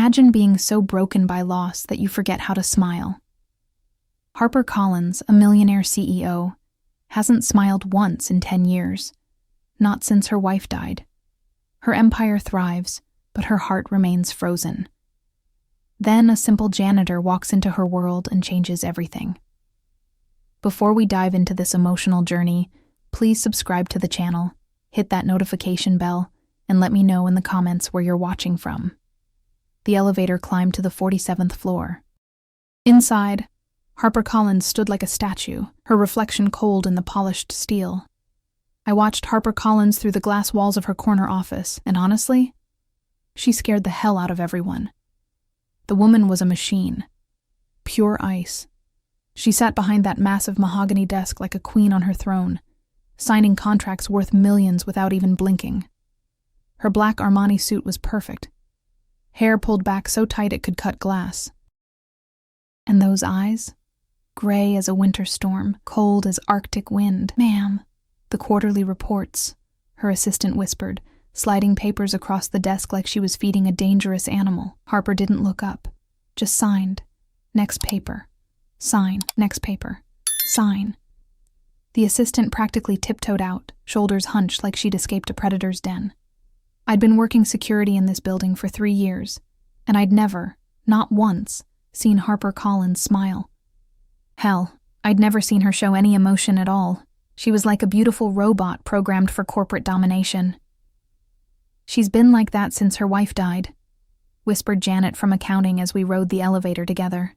Imagine being so broken by loss that you forget how to smile. Harper Collins, a millionaire CEO, hasn't smiled once in 10 years, not since her wife died. Her empire thrives, but her heart remains frozen. Then a simple janitor walks into her world and changes everything. Before we dive into this emotional journey, please subscribe to the channel, hit that notification bell, and let me know in the comments where you're watching from. The elevator climbed to the 47th floor. Inside, Harper Collins stood like a statue, her reflection cold in the polished steel. I watched Harper Collins through the glass walls of her corner office, and honestly, she scared the hell out of everyone. The woman was a machine. Pure ice. She sat behind that massive mahogany desk like a queen on her throne, signing contracts worth millions without even blinking. Her black Armani suit was perfect. Hair pulled back so tight it could cut glass. And those eyes? Gray as a winter storm, cold as Arctic wind. "Ma'am, the quarterly reports," her assistant whispered, sliding papers across the desk like she was feeding a dangerous animal. Harper didn't look up, just signed. Next paper. Sign. Next paper. Sign. The assistant practically tiptoed out, shoulders hunched like she'd escaped a predator's den. I'd been working security in this building for 3 years, and I'd never, not once, seen Harper Collins smile. Hell, I'd never seen her show any emotion at all. She was like a beautiful robot programmed for corporate domination. "She's been like that since her wife died," whispered Janet from accounting as we rode the elevator together.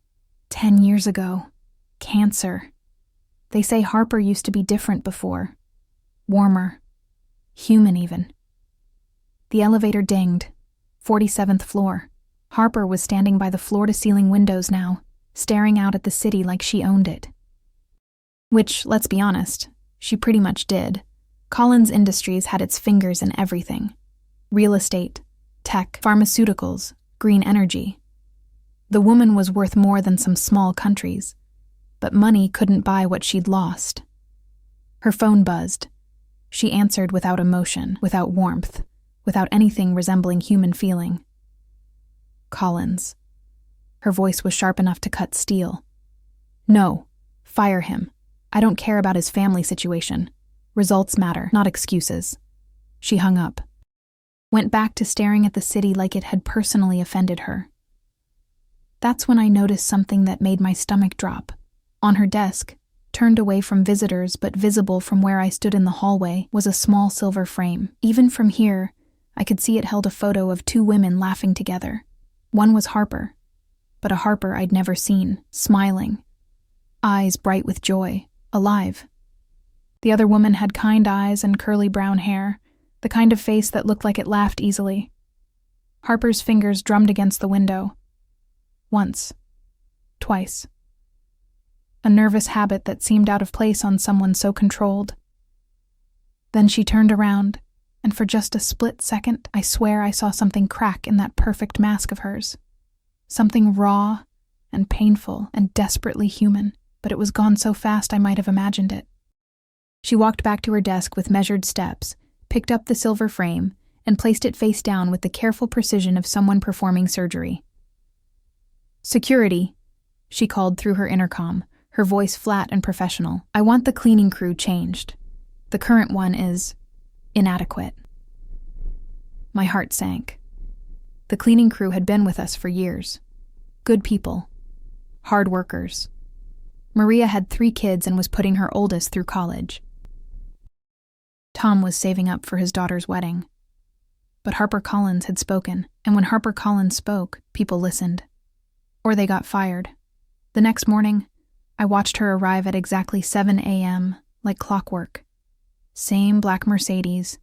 10 years ago. Cancer. They say Harper used to be different before. Warmer. Human even. The elevator dinged. 47th floor. Harper was standing by the floor-to-ceiling windows now, staring out at the city like she owned it. Which, let's be honest, she pretty much did. Collins Industries had its fingers in everything. Real estate, tech, pharmaceuticals, green energy. The woman was worth more than some small countries, but money couldn't buy what she'd lost. Her phone buzzed. She answered without emotion, without warmth, without anything resembling human feeling. Collins. Her voice was sharp enough to cut steel. "No, fire him. I don't care about his family situation. Results matter, not excuses." She hung up. Went back to staring at the city like it had personally offended her. That's when I noticed something that made my stomach drop. On her desk, turned away from visitors but visible from where I stood in the hallway, was a small silver frame. Even from here, I could see it held a photo of 2 women laughing together. One was Harper, but a Harper I'd never seen, smiling. Eyes bright with joy, alive. The other woman had kind eyes and curly brown hair, the kind of face that looked like it laughed easily. Harper's fingers drummed against the window. Once. Twice. A nervous habit that seemed out of place on someone so controlled. Then she turned around, and for just a split second, I swear I saw something crack in that perfect mask of hers. Something raw and painful and desperately human, but it was gone so fast I might have imagined it. She walked back to her desk with measured steps, picked up the silver frame, and placed it face down with the careful precision of someone performing surgery. "Security," she called through her intercom, her voice flat and professional. "I want the cleaning crew changed. The current one is inadequate." My heart sank. The cleaning crew had been with us for years. Good people. Hard workers. Maria had 3 kids and was putting her oldest through college. Tom was saving up for his daughter's wedding. But Harper Collins had spoken, and when Harper Collins spoke, people listened. Or they got fired. The next morning, I watched her arrive at exactly 7 a.m., like clockwork. Same black Mercedes,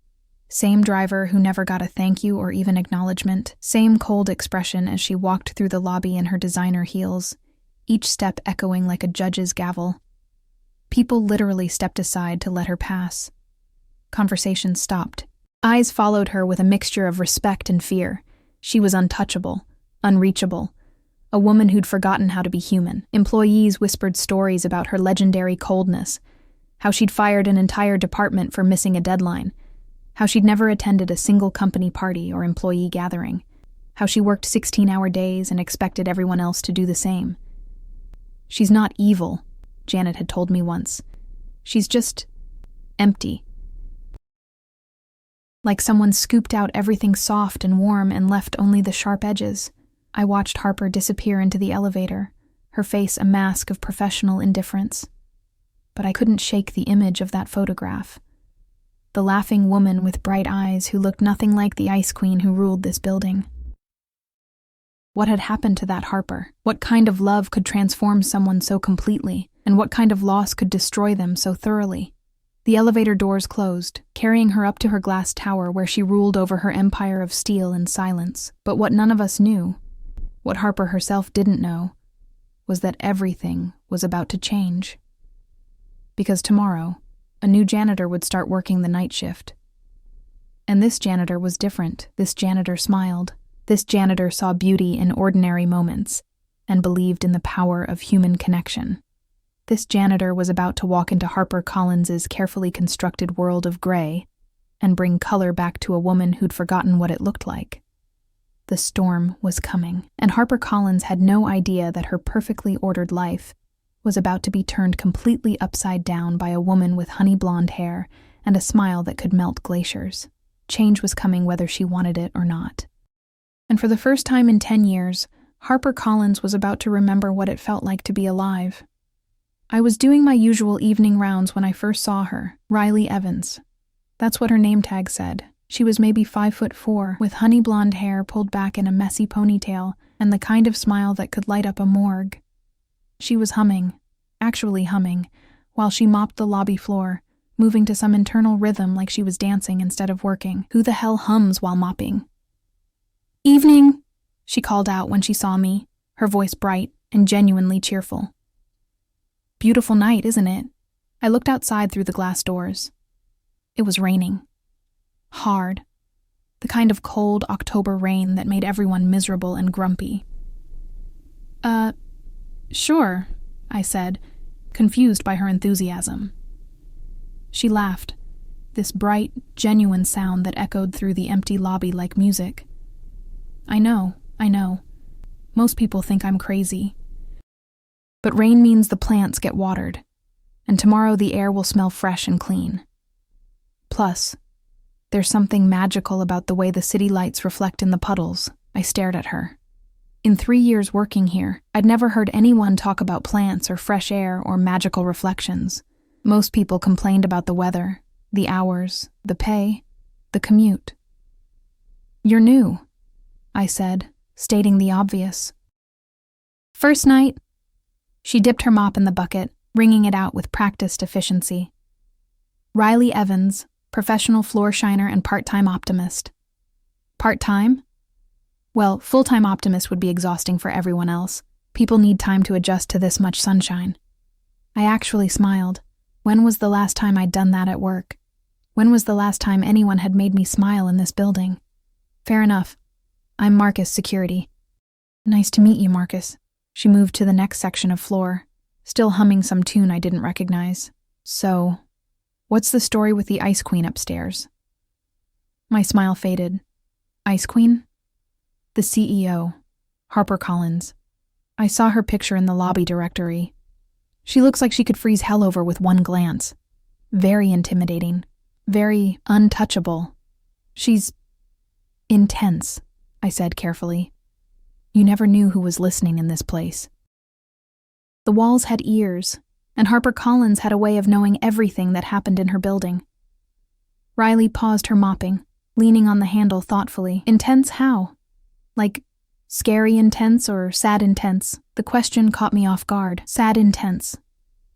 same driver who never got a thank you or even acknowledgement, same cold expression as she walked through the lobby in her designer heels, each step echoing like a judge's gavel. People literally stepped aside to let her pass. Conversation stopped. Eyes followed her with a mixture of respect and fear. She was untouchable, unreachable, a woman who'd forgotten how to be human. Employees whispered stories about her legendary coldness, how she'd fired an entire department for missing a deadline, how she'd never attended a single company party or employee gathering, how she worked 16-hour days and expected everyone else to do the same. "She's not evil," Janet had told me once. "She's just empty." Like someone scooped out everything soft and warm and left only the sharp edges. I watched Harper disappear into the elevator, her face a mask of professional indifference. But I couldn't shake the image of that photograph. The laughing woman with bright eyes who looked nothing like the ice queen who ruled this building. What had happened to that Harper? What kind of love could transform someone so completely, and what kind of loss could destroy them so thoroughly? The elevator doors closed, carrying her up to her glass tower where she ruled over her empire of steel and silence. But what none of us knew, what Harper herself didn't know, was that everything was about to change. Because tomorrow, a new janitor would start working the night shift. And this janitor was different. This janitor smiled. This janitor saw beauty in ordinary moments and believed in the power of human connection. This janitor was about to walk into Harper Collins's carefully constructed world of gray and bring color back to a woman who'd forgotten what it looked like. The storm was coming, and Harper Collins had no idea that her perfectly ordered life was about to be turned completely upside down by a woman with honey blonde hair and a smile that could melt glaciers. Change was coming whether she wanted it or not. And for the first time in 10 years, Harper Collins was about to remember what it felt like to be alive. I was doing my usual evening rounds when I first saw her, Riley Evans. That's what her name tag said. She was maybe 5'4", with honey blonde hair pulled back in a messy ponytail and the kind of smile that could light up a morgue. She was humming, actually humming, while she mopped the lobby floor, moving to some internal rhythm like she was dancing instead of working. Who the hell hums while mopping? "Evening," she called out when she saw me, her voice bright and genuinely cheerful. "Beautiful night, isn't it?" I looked outside through the glass doors. It was raining. Hard. The kind of cold October rain that made everyone miserable and grumpy. Sure," I said, confused by her enthusiasm. She laughed, this bright, genuine sound that echoed through the empty lobby like music. I know. Most people think I'm crazy. But rain means the plants get watered, and tomorrow the air will smell fresh and clean. Plus, there's something magical about the way the city lights reflect in the puddles. I stared at her. In 3 years working here, I'd never heard anyone talk about plants or fresh air or magical reflections. Most people complained about the weather, the hours, the pay, the commute. "You're new," I said, stating the obvious. "First night." She dipped her mop in the bucket, wringing it out with practiced efficiency. Riley Evans, professional floor shiner and part-time optimist. Part-time? Well, full-time optimist would be exhausting for everyone else. People need time to adjust to this much sunshine. I actually smiled. When was the last time I'd done that at work? When was the last time anyone had made me smile in this building? Fair enough. I'm Marcus Security. Nice to meet you, Marcus. She moved to the next section of floor, still humming some tune I didn't recognize. So, what's the story with the Ice Queen upstairs? My smile faded. Ice Queen? The CEO, Harper Collins. I saw her picture in the lobby directory. She looks like she could freeze hell over with one glance. Very intimidating. Very untouchable. She's intense, I said carefully. You never knew who was listening in this place. The walls had ears, and Harper Collins had a way of knowing everything that happened in her building. Riley paused her mopping, leaning on the handle thoughtfully. Intense how? Like, scary intense or sad intense? The question caught me off guard. Sad intense.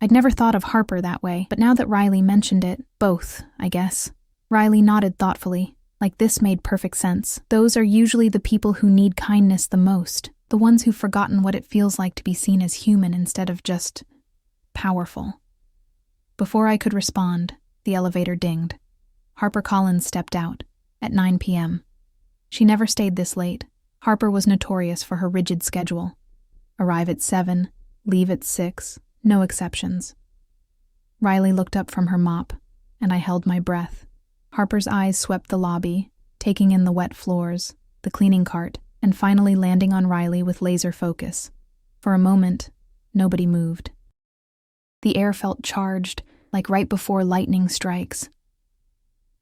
I'd never thought of Harper that way, but now that Riley mentioned it, both, I guess. Riley nodded thoughtfully, like this made perfect sense. Those are usually the people who need kindness the most, the ones who've forgotten what it feels like to be seen as human instead of just powerful. Before I could respond, the elevator dinged. Harper Collins stepped out, at 9 p.m. She never stayed this late. Harper was notorious for her rigid schedule. Arrive at 7, leave at 6, no exceptions. Riley looked up from her mop, and I held my breath. Harper's eyes swept the lobby, taking in the wet floors, the cleaning cart, and finally landing on Riley with laser focus. For a moment, nobody moved. The air felt charged, like right before lightning strikes.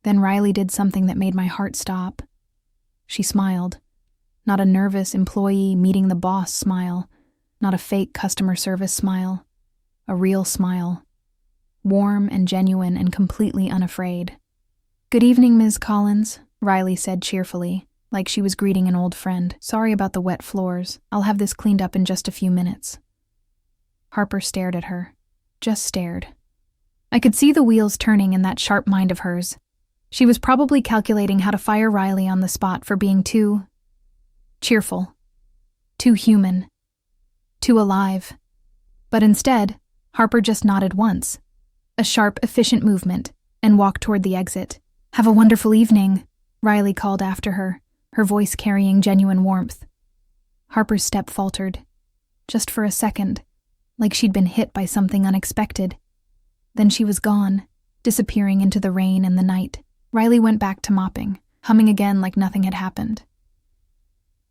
Then Riley did something that made my heart stop. She smiled. Not a nervous employee meeting the boss smile, not a fake customer service smile, a real smile. Warm and genuine and completely unafraid. "Good evening, Ms. Collins," Riley said cheerfully, like she was greeting an old friend. "Sorry about the wet floors. I'll have this cleaned up in just a few minutes." Harper stared at her. Just stared. I could see the wheels turning in that sharp mind of hers. She was probably calculating how to fire Riley on the spot for being too cheerful, too human, too alive. But instead, Harper just nodded once, a sharp, efficient movement, and walked toward the exit. "Have a wonderful evening," Riley called after her, her voice carrying genuine warmth. Harper's step faltered, just for a second, like she'd been hit by something unexpected. Then she was gone, disappearing into the rain and the night. Riley went back to mopping, humming again like nothing had happened.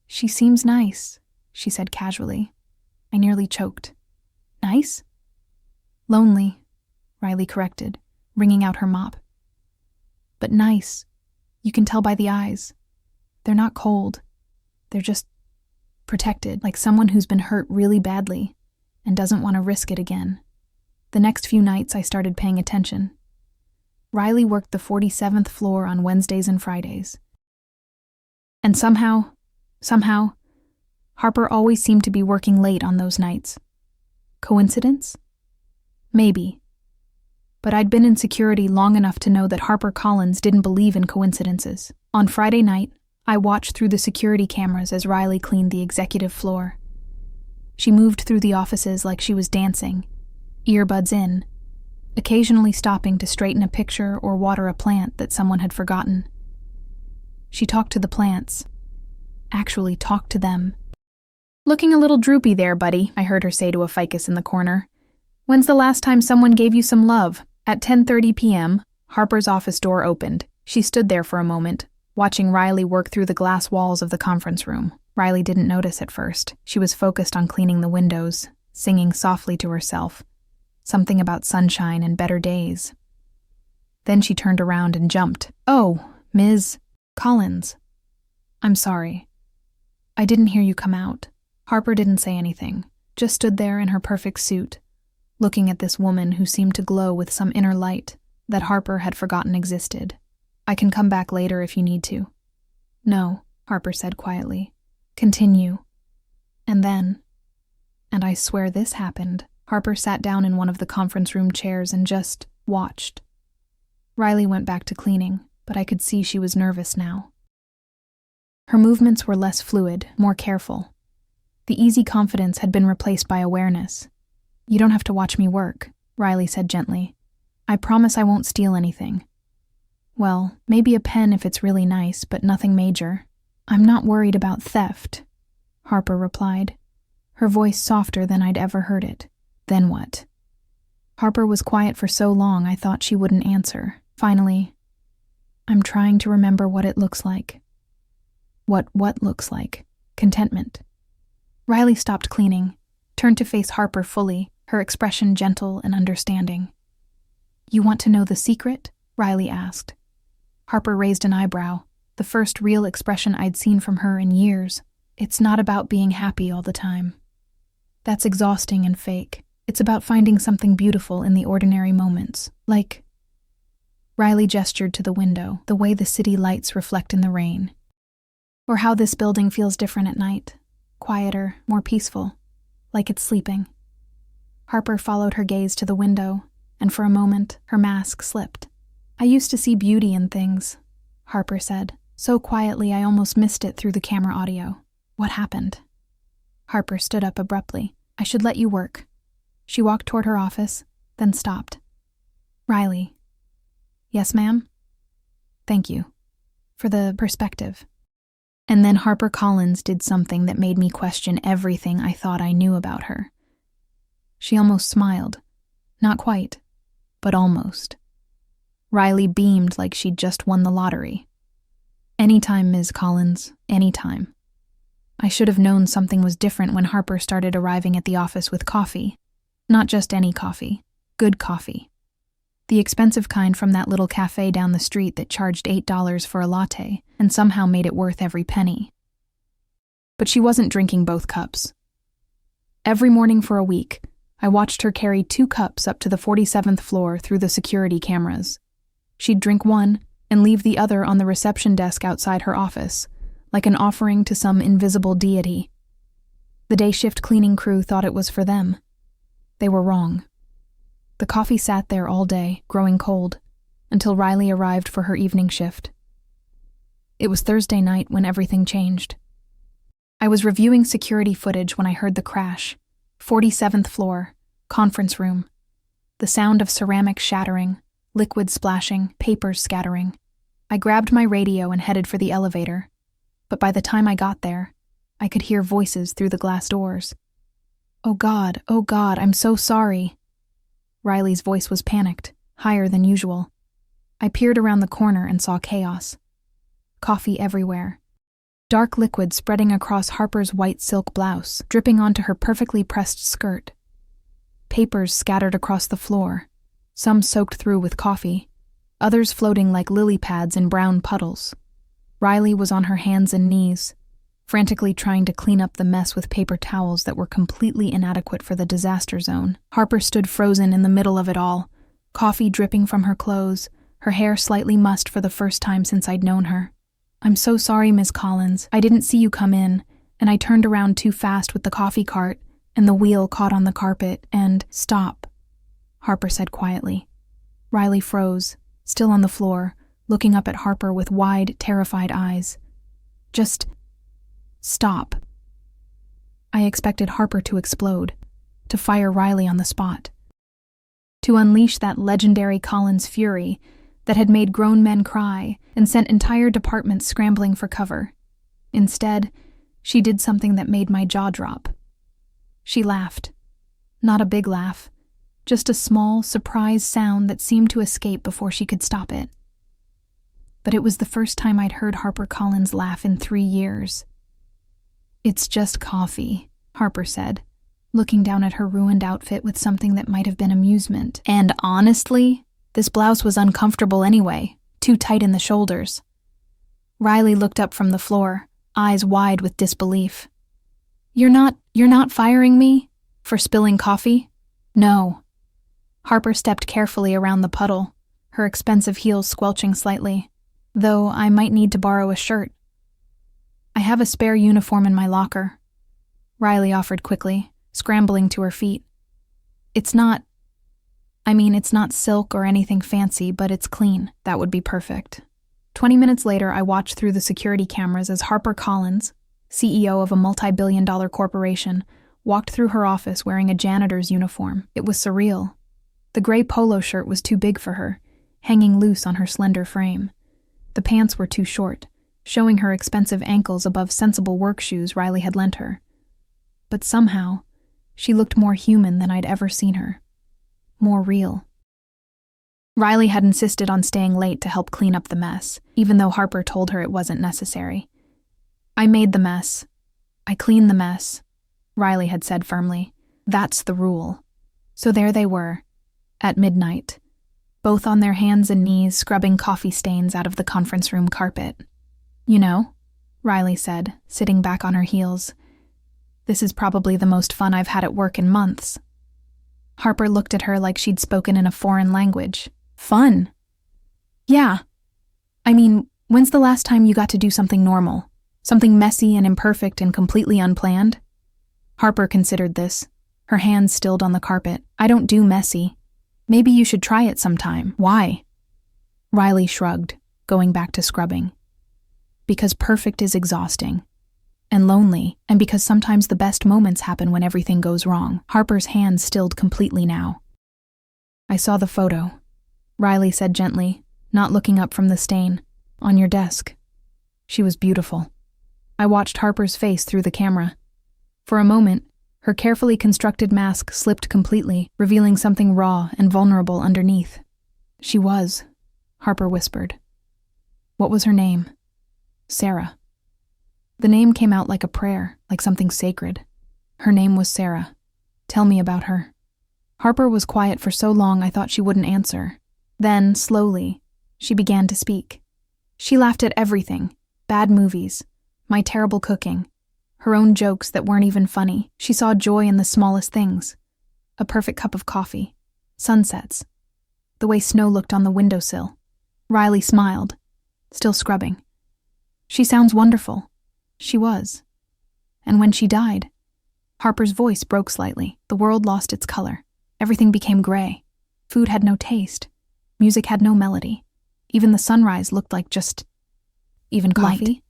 "She seems nice," she said casually. I nearly choked. "Nice?" "Lonely," Riley corrected, wringing out her mop. "But nice. You can tell by the eyes. They're not cold. They're just protected, like someone who's been hurt really badly and doesn't want to risk it again." The next few nights I started paying attention. Riley worked the 47th floor on Wednesdays and Fridays. And somehow, Harper always seemed to be working late on those nights. Coincidence? Maybe. But I'd been in security long enough to know that Harper Collins didn't believe in coincidences. On Friday night, I watched through the security cameras as Riley cleaned the executive floor. She moved through the offices like she was dancing, earbuds in, occasionally stopping to straighten a picture or water a plant that someone had forgotten. She talked to the plants. Actually talked to them. "Looking a little droopy there, buddy," I heard her say to a ficus in the corner. "When's the last time someone gave you some love?" At 10:30 p.m., Harper's office door opened. She stood there for a moment, watching Riley work through the glass walls of the conference room. Riley didn't notice at first. She was focused on cleaning the windows, singing softly to herself, something about sunshine and better days. Then she turned around and jumped. "Oh, Ms. Collins. I'm sorry. I didn't hear you come out." Harper didn't say anything, just stood there in her perfect suit, looking at this woman who seemed to glow with some inner light that Harper had forgotten existed. "I can come back later if you need to." "No," Harper said quietly. "Continue." And then, and I swear this happened, Harper sat down in one of the conference room chairs and just watched. Riley went back to cleaning, but I could see she was nervous now. Her movements were less fluid, more careful. The easy confidence had been replaced by awareness. "You don't have to watch me work," Riley said gently. "I promise I won't steal anything." "Well, maybe a pen if it's really nice, but nothing major." "I'm not worried about theft," Harper replied, her voice softer than I'd ever heard it. "Then what?" Harper was quiet for so long I thought she wouldn't answer. Finally, "I'm trying to remember what it looks like." What looks like? Contentment. Riley stopped cleaning, turned to face Harper fully, her expression gentle and understanding. "You want to know the secret?" Riley asked. Harper raised an eyebrow, the first real expression I'd seen from her in years. "It's not about being happy all the time. That's exhausting and fake. It's about finding something beautiful in the ordinary moments, like..." Riley gestured to the window, the way the city lights reflect in the rain. "Or how this building feels different at night. Quieter, more peaceful, like it's sleeping." Harper followed her gaze to the window, and for a moment, her mask slipped. "I used to see beauty in things," Harper said, so quietly I almost missed it through the camera audio. "What happened?" Harper stood up abruptly. "I should let you work." She walked toward her office, then stopped. "Riley." "Yes, ma'am?" "Thank you. For the perspective." And then Harper Collins did something that made me question everything I thought I knew about her. She almost smiled. Not quite, but almost. Riley beamed like she'd just won the lottery. "Anytime, Ms. Collins, anytime." I should have known something was different when Harper started arriving at the office with coffee. Not just any coffee. Good coffee. The expensive kind from that little cafe down the street that charged $8 for a latte and somehow made it worth every penny. But she wasn't drinking both cups. Every morning for a week, I watched her carry 2 cups up to the 47th floor through the security cameras. She'd drink one and leave the other on the reception desk outside her office, like an offering to some invisible deity. The day shift cleaning crew thought it was for them. They were wrong. The coffee sat there all day, growing cold, until Riley arrived for her evening shift. It was Thursday night when everything changed. I was reviewing security footage when I heard the crash. 47th floor, conference room. The sound of ceramic shattering, liquid splashing, papers scattering. I grabbed my radio and headed for the elevator, but by the time I got there, I could hear voices through the glass doors. Oh God, I'm so sorry." Riley's voice was panicked, higher than usual. I peered around the corner and saw chaos. Coffee everywhere. Dark liquid spreading across Harper's white silk blouse, dripping onto her perfectly pressed skirt. Papers scattered across the floor, some soaked through with coffee, others floating like lily pads in brown puddles. Riley was on her hands and knees, frantically trying to clean up the mess with paper towels that were completely inadequate for the disaster zone. Harper stood frozen in the middle of it all, coffee dripping from her clothes, her hair slightly mussed for the first time since I'd known her. "I'm so sorry, Miss Collins. I didn't see you come in, and I turned around too fast with the coffee cart, and the wheel caught on the carpet, and—" "Stop," Harper said quietly. Riley froze, still on the floor, looking up at Harper with wide, terrified eyes. "Just stop." I expected Harper to explode, to fire Riley on the spot, to unleash that legendary Collins fury that had made grown men cry and sent entire departments scrambling for cover. Instead, she did something that made my jaw drop. She laughed. Not a big laugh, just a small, surprised sound that seemed to escape before she could stop it. But it was the first time I'd heard Harper Collins laugh in 3 years. "It's just coffee," Harper said, looking down at her ruined outfit with something that might have been amusement. "And honestly, this blouse was uncomfortable anyway, too tight in the shoulders." Riley looked up from the floor, eyes wide with disbelief. You're not firing me? For spilling coffee?" "No." Harper stepped carefully around the puddle, her expensive heels squelching slightly. "Though I might need to borrow a shirt." "I have a spare uniform in my locker," Riley offered quickly, scrambling to her feet. It's not silk or anything fancy, but it's clean. That would be perfect." 20 minutes later, I watched through the security cameras as Harper Collins, CEO of a multi-billion-dollar corporation, walked through her office wearing a janitor's uniform. It was surreal. The gray polo shirt was too big for her, hanging loose on her slender frame. The pants were too short, showing her expensive ankles above sensible work shoes Riley had lent her. But somehow, she looked more human than I'd ever seen her. More real. Riley had insisted on staying late to help clean up the mess, even though Harper told her it wasn't necessary. "I made the mess. I cleaned the mess," Riley had said firmly. "That's the rule." So there they were, at midnight, both on their hands and knees scrubbing coffee stains out of the conference room carpet. "You know," Riley said, sitting back on her heels, "this is probably the most fun I've had at work in months." Harper looked at her like she'd spoken in a foreign language. "Fun?" "Yeah. I mean, when's the last time you got to do something normal? Something messy and imperfect and completely unplanned?" Harper considered this, her hands stilled on the carpet. "I don't do messy. Maybe you should try it sometime." "Why?" Riley shrugged, going back to scrubbing. "Because perfect is exhausting. And lonely, and because sometimes the best moments happen when everything goes wrong." Harper's hands stilled completely now. "I saw the photo," Riley said gently, not looking up from the stain. "On your desk. She was beautiful." I watched Harper's face through the camera. For a moment, her carefully constructed mask slipped completely, revealing something raw and vulnerable underneath. "She was," Harper whispered. "What was her name?" "Sarah." The name came out like a prayer, like something sacred. Her name was Sarah. Tell me about her. Harper was quiet for so long I thought she wouldn't answer. Then, slowly, she began to speak. She laughed at everything, bad movies, my terrible cooking, her own jokes that weren't even funny. She saw joy in the smallest things. A perfect cup of coffee, sunsets, the way snow looked on the windowsill. Riley smiled, still scrubbing. She sounds wonderful. She was. And when she died, Harper's voice broke slightly. The world lost its color. Everything became gray. Food had no taste. Music had no melody. Even the sunrise looked like just... even coffee. Light.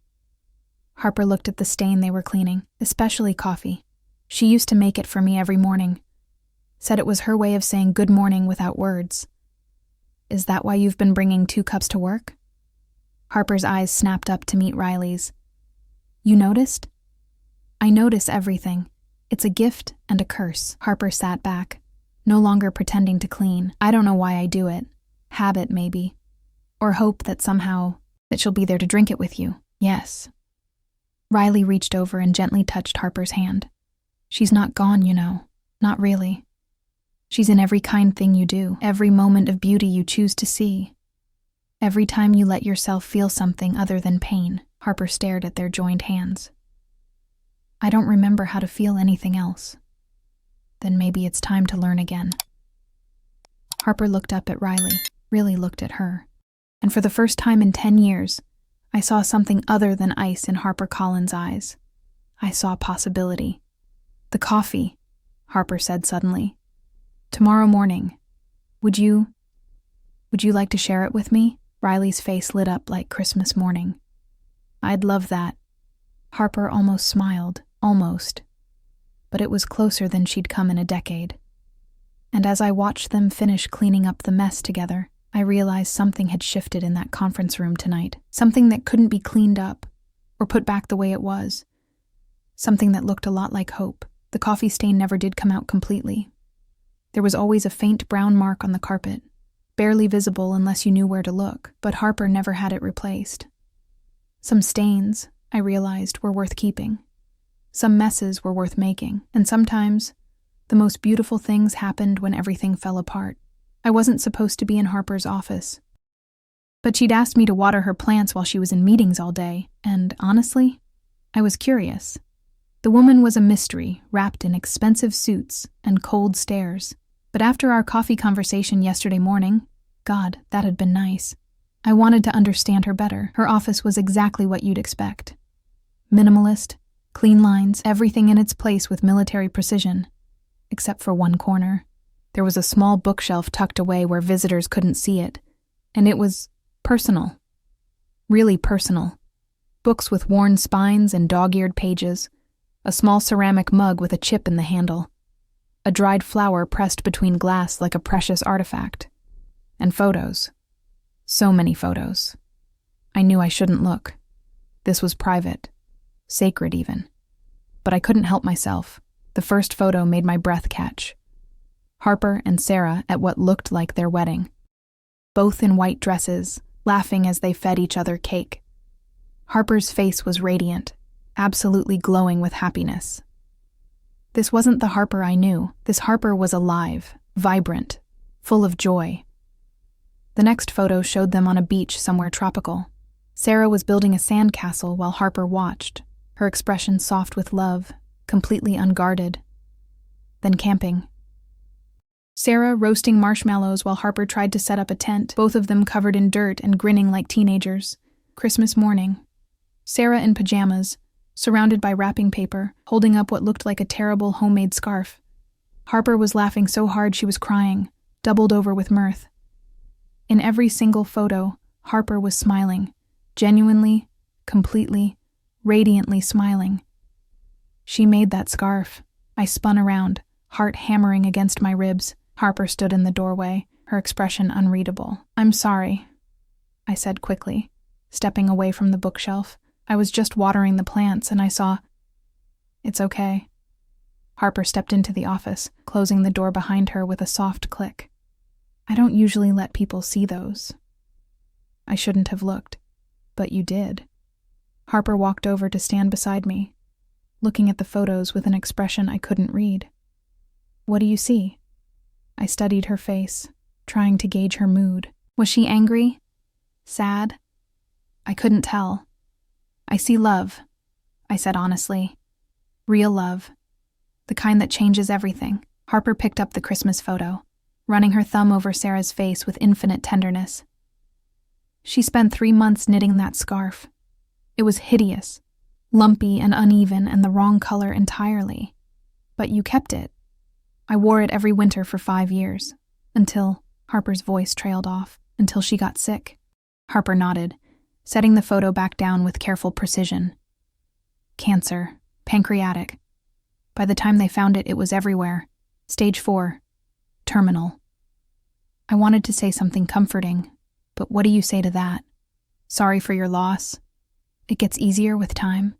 Harper looked at the stain they were cleaning, especially coffee. She used to make it for me every morning. Said it was her way of saying good morning without words. Is that why you've been bringing 2 cups to work? Harper's eyes snapped up to meet Riley's. You noticed? I notice everything. It's a gift and a curse. Harper sat back, no longer pretending to clean. I don't know why I do it. Habit, maybe. Or hope that somehow that she'll be there to drink it with you. Yes. Riley reached over and gently touched Harper's hand. She's not gone, you know. Not really. She's in every kind thing you do, every moment of beauty you choose to see. Every time you let yourself feel something other than pain. Harper stared at their joined hands. I don't remember how to feel anything else. Then maybe it's time to learn again. Harper looked up at Riley, really looked at her. And for the first time in 10 years, I saw something other than ice in Harper Collins' eyes. I saw possibility. The coffee, Harper said suddenly. Tomorrow morning. Would you like to share it with me? Riley's face lit up like Christmas morning. I'd love that. Harper almost smiled, almost. But it was closer than she'd come in a decade. And as I watched them finish cleaning up the mess together, I realized something had shifted in that conference room tonight. Something that couldn't be cleaned up or put back the way it was. Something that looked a lot like hope. The coffee stain never did come out completely. There was always a faint brown mark on the carpet, barely visible unless you knew where to look, but Harper never had it replaced. Some stains, I realized, were worth keeping. Some messes were worth making, and sometimes the most beautiful things happened when everything fell apart. I wasn't supposed to be in Harper's office, but she'd asked me to water her plants while she was in meetings all day, and honestly, I was curious. The woman was a mystery, wrapped in expensive suits and cold stares. But after our coffee conversation yesterday morning, God, that had been nice. I wanted to understand her better. Her office was exactly what you'd expect. Minimalist, clean lines, everything in its place with military precision. Except for one corner. There was a small bookshelf tucked away where visitors couldn't see it. And it was personal. Really personal. Books with worn spines and dog-eared pages. A small ceramic mug with a chip in the handle. A dried flower pressed between glass like a precious artifact. And photos. So many photos. I knew I shouldn't look. This was private. Sacred, even. But I couldn't help myself. The first photo made my breath catch. Harper and Sarah at what looked like their wedding. Both in white dresses, laughing as they fed each other cake. Harper's face was radiant, absolutely glowing with happiness. This wasn't the Harper I knew. This Harper was alive, vibrant, full of joy. The next photo showed them on a beach somewhere tropical. Sarah was building a sandcastle while Harper watched, her expression soft with love, completely unguarded. Then camping. Sarah roasting marshmallows while Harper tried to set up a tent, both of them covered in dirt and grinning like teenagers. Christmas morning. Sarah in pajamas, surrounded by wrapping paper, holding up what looked like a terrible homemade scarf. Harper was laughing so hard she was crying, doubled over with mirth. In every single photo, Harper was smiling, genuinely, completely, radiantly smiling. She made that scarf. I spun around, heart hammering against my ribs. Harper stood in the doorway, her expression unreadable. I'm sorry, I said quickly, stepping away from the bookshelf. I was just watering the plants and I saw... It's okay. Harper stepped into the office, closing the door behind her with a soft click. I don't usually let people see those. I shouldn't have looked, but you did. Harper walked over to stand beside me, looking at the photos with an expression I couldn't read. What do you see? I studied her face, trying to gauge her mood. Was she angry? Sad? I couldn't tell. I see love, I said honestly. Real love. The kind that changes everything. Harper picked up the Christmas photo, running her thumb over Sarah's face with infinite tenderness. She spent 3 months knitting that scarf. It was hideous, lumpy and uneven and the wrong color entirely. But you kept it. I wore it every winter for 5 years, until Harper's voice trailed off, until she got sick. Harper nodded, setting the photo back down with careful precision. Cancer, pancreatic. By the time they found it, it was everywhere. Stage 4, terminal. I wanted to say something comforting, but what do you say to that? Sorry for your loss. It gets easier with time.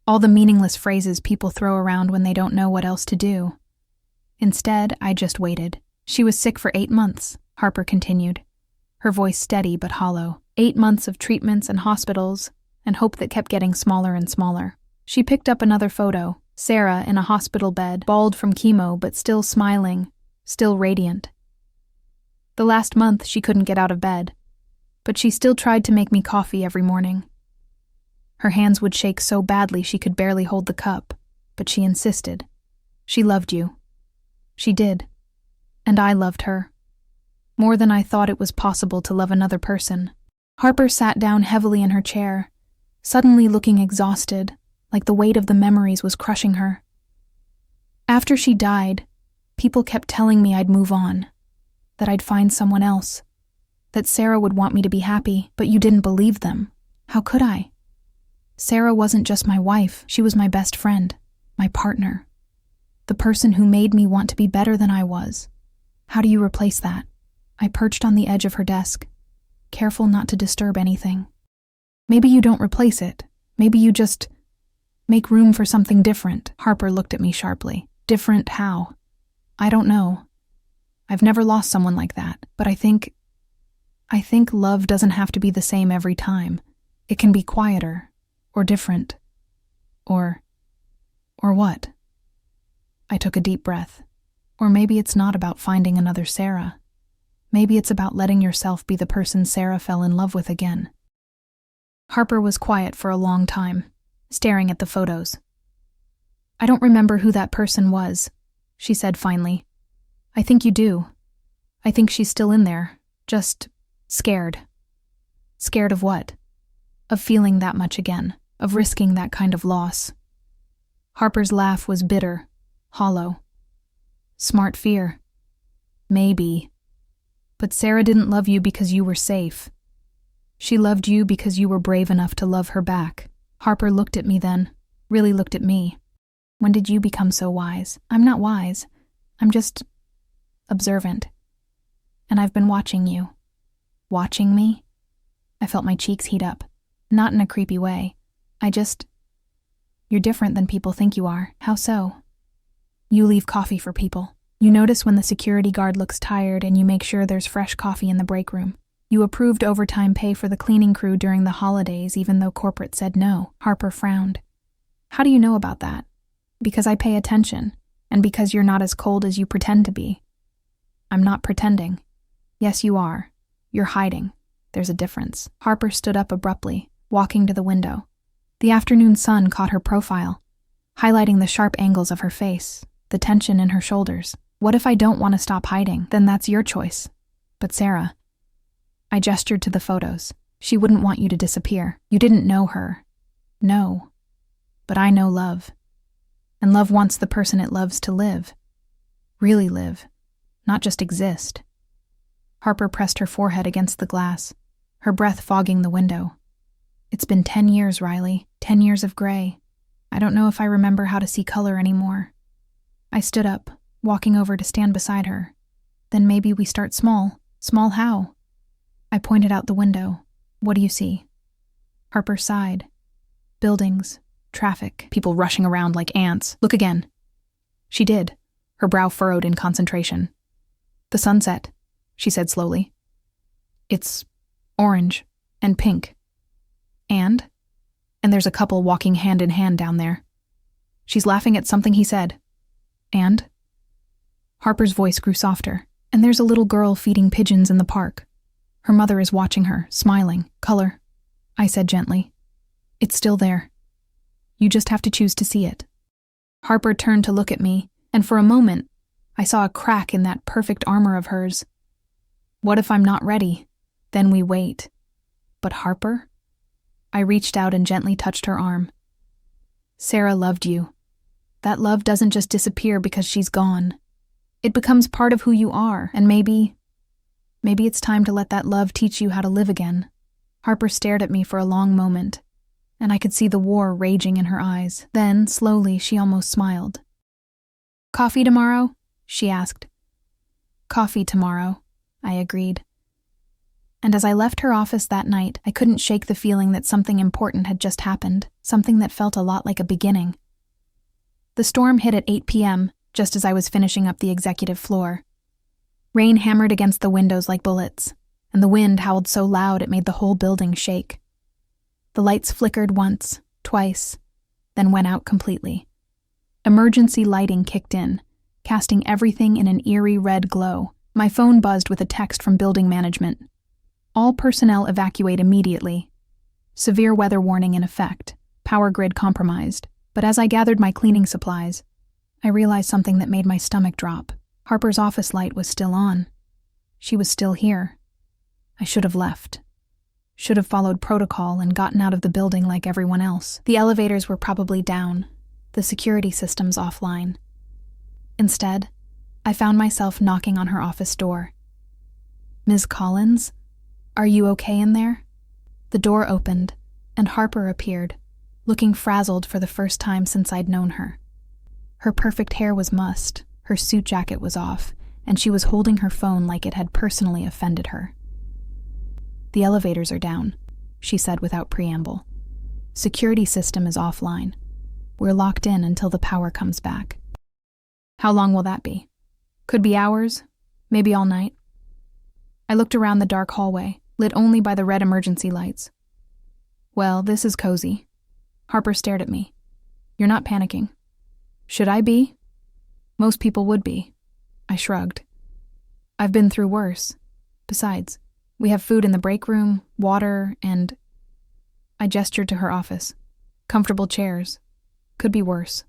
All the meaningless phrases people throw around when they don't know what else to do. Instead, I just waited. She was sick for 8 months, Harper continued, her voice steady but hollow. 8 months of treatments and hospitals, and hope that kept getting smaller and smaller. She picked up another photo, Sarah in a hospital bed, bald from chemo but still smiling, still radiant. The last month she couldn't get out of bed, but she still tried to make me coffee every morning. Her hands would shake so badly she could barely hold the cup, but she insisted. She loved you. She did. And I loved her. More than I thought it was possible to love another person. Harper sat down heavily in her chair, suddenly looking exhausted, like the weight of the memories was crushing her. After she died, people kept telling me I'd move on, that I'd find someone else, that Sarah would want me to be happy, but you didn't believe them. How could I? Sarah wasn't just my wife, she was my best friend, my partner, the person who made me want to be better than I was. How do you replace that? I perched on the edge of her desk, careful not to disturb anything. Maybe you don't replace it. Maybe you just make room for something different. Harper looked at me sharply. Different how? I don't know. I've never lost someone like that, but I think love doesn't have to be the same every time. It can be quieter, or different, or what? I took a deep breath. Or maybe it's not about finding another Sarah. Maybe it's about letting yourself be the person Sarah fell in love with again. Harper was quiet for a long time, staring at the photos. I don't remember who that person was, she said finally. I think you do. I think she's still in there, just scared. Scared of what? Of feeling that much again, of risking that kind of loss. Harper's laugh was bitter, hollow. Smart fear. Maybe. But Sarah didn't love you because you were safe. She loved you because you were brave enough to love her back. Harper looked at me then, really looked at me. When did you become so wise? I'm not wise. I'm just observant. And I've been watching you. Watching me? I felt my cheeks heat up. Not in a creepy way. You're different than people think you are. How so? You leave coffee for people. You notice when the security guard looks tired and you make sure there's fresh coffee in the break room. You approved overtime pay for the cleaning crew during the holidays even though corporate said no. Harper frowned. How do you know about that? Because I pay attention, and because you're not as cold as you pretend to be. I'm not pretending. Yes, you are. You're hiding. There's a difference. Harper stood up abruptly, walking to the window. The afternoon sun caught her profile, highlighting the sharp angles of her face, the tension in her shoulders. What if I don't want to stop hiding? Then that's your choice. But Sarah... I gestured to the photos. She wouldn't want you to disappear. You didn't know her. No. But I know love. And love wants the person it loves to live. Really live. Not just exist. Harper pressed her forehead against the glass, her breath fogging the window. It's been 10 years, Riley. 10 years of gray. I don't know if I remember how to see color anymore. I stood up, walking over to stand beside her. Then maybe we start small. Small how? I pointed out the window. What do you see? Harper sighed. Buildings, traffic, people rushing around like ants. Look again. She did, her brow furrowed in concentration. The sunset, she said slowly. It's orange and pink. And And there's a couple walking hand in hand down there. She's laughing at something he said. And? Harper's voice grew softer. And there's a little girl feeding pigeons in the park. Her mother is watching her, smiling. Color, I said gently. It's still there. You just have to choose to see it. Harper turned to look at me, and for a moment, I saw a crack in that perfect armor of hers. What if I'm not ready? Then we wait. But Harper? I reached out and gently touched her arm. Sarah loved you. That love doesn't just disappear because she's gone. It becomes part of who you are, and maybe it's time to let that love teach you how to live again. Harper stared at me for a long moment, and I could see the war raging in her eyes. Then, slowly, she almost smiled. Coffee tomorrow? She asked. Coffee tomorrow, I agreed. And as I left her office that night, I couldn't shake the feeling that something important had just happened, something that felt a lot like a beginning. The storm hit at 8 p.m., just as I was finishing up the executive floor. Rain hammered against the windows like bullets, and the wind howled so loud it made the whole building shake. The lights flickered once, twice, then went out completely. Emergency lighting kicked in, casting everything in an eerie red glow. My phone buzzed with a text from building management. All personnel evacuate immediately. Severe weather warning in effect. Power grid compromised. But as I gathered my cleaning supplies, I realized something that made my stomach drop. Harper's office light was still on. She was still here. I should have left. Should have followed protocol and gotten out of the building like everyone else. The elevators were probably down, the security systems offline. Instead, I found myself knocking on her office door. Ms. Collins, are you okay in there? The door opened, and Harper appeared, looking frazzled for the first time since I'd known her. Her perfect hair was mussed, her suit jacket was off, and she was holding her phone like it had personally offended her. The elevators are down, she said without preamble. Security system is offline. We're locked in until the power comes back. How long will that be? Could be hours, maybe all night. I looked around the dark hallway, lit only by the red emergency lights. Well, this is cozy. Harper stared at me. You're not panicking. Should I be? Most people would be. I shrugged. I've been through worse. Besides, we have food in the break room, water, and... I gestured to her office. Comfortable chairs. Could be worse.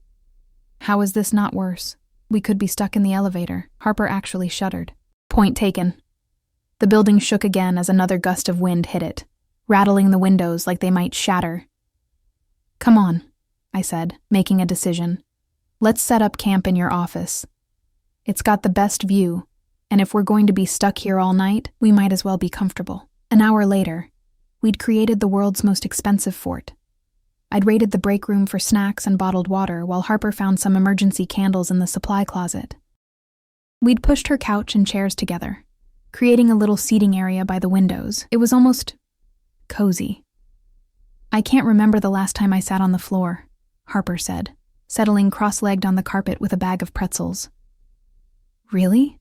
How is this not worse? We could be stuck in the elevator. Harper actually shuddered. Point taken. The building shook again as another gust of wind hit it, rattling the windows like they might shatter. Come on, I said, making a decision. Let's set up camp in your office. It's got the best view, and if we're going to be stuck here all night, we might as well be comfortable. An hour later, we'd created the world's most expensive fort. I'd raided the break room for snacks and bottled water while Harper found some emergency candles in the supply closet. We'd pushed her couch and chairs together, creating a little seating area by the windows. It was almost cozy. I can't remember the last time I sat on the floor, Harper said, settling cross-legged on the carpet with a bag of pretzels. Really?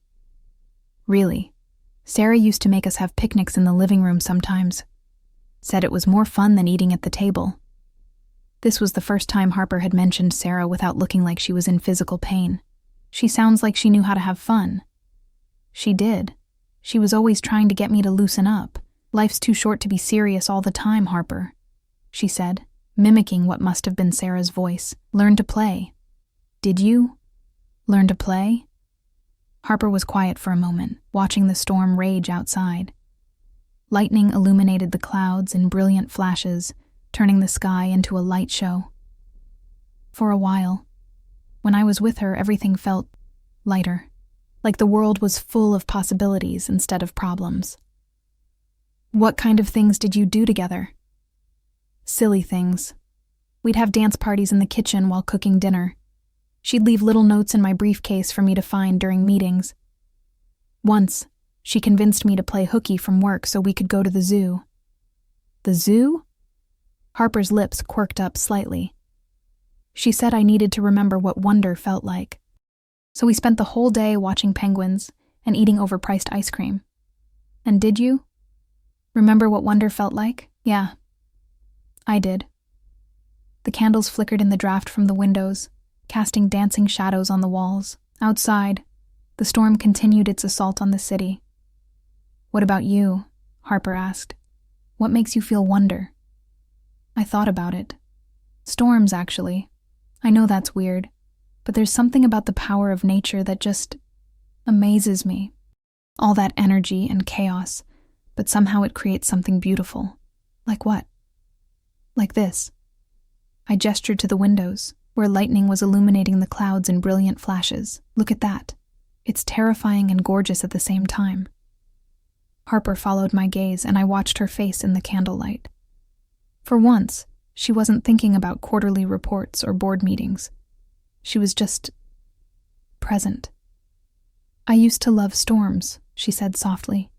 Really. Sarah used to make us have picnics in the living room sometimes. Said it was more fun than eating at the table. This was the first time Harper had mentioned Sarah without looking like she was in physical pain. She sounds like she knew how to have fun. She did. She was always trying to get me to loosen up. Life's too short to be serious all the time, Harper, she said, mimicking what must have been Sarah's voice. Learn to play. Did you? Learn to play? Harper was quiet for a moment, watching the storm rage outside. Lightning illuminated the clouds in brilliant flashes, turning the sky into a light show. For a while, when I was with her, everything felt lighter, like the world was full of possibilities instead of problems. What kind of things did you do together? Silly things. We'd have dance parties in the kitchen while cooking dinner. She'd leave little notes in my briefcase for me to find during meetings. Once, she convinced me to play hooky from work so we could go to the zoo. The zoo? Harper's lips quirked up slightly. She said I needed to remember what wonder felt like. So we spent the whole day watching penguins and eating overpriced ice cream. And did you? Remember what wonder felt like? Yeah, I did. The candles flickered in the draft from the windows, casting dancing shadows on the walls. Outside, the storm continued its assault on the city. "What about you?" Harper asked. "What makes you feel wonder?" I thought about it. Storms, actually. I know that's weird, but there's something about the power of nature that just amazes me. All that energy and chaos, but somehow it creates something beautiful. Like what? Like this. I gestured to the windows, where lightning was illuminating the clouds in brilliant flashes. Look at that. It's terrifying and gorgeous at the same time. Harper followed my gaze, and I watched her face in the candlelight. For once, she wasn't thinking about quarterly reports or board meetings. She was just present. "I used to love storms," she said softly.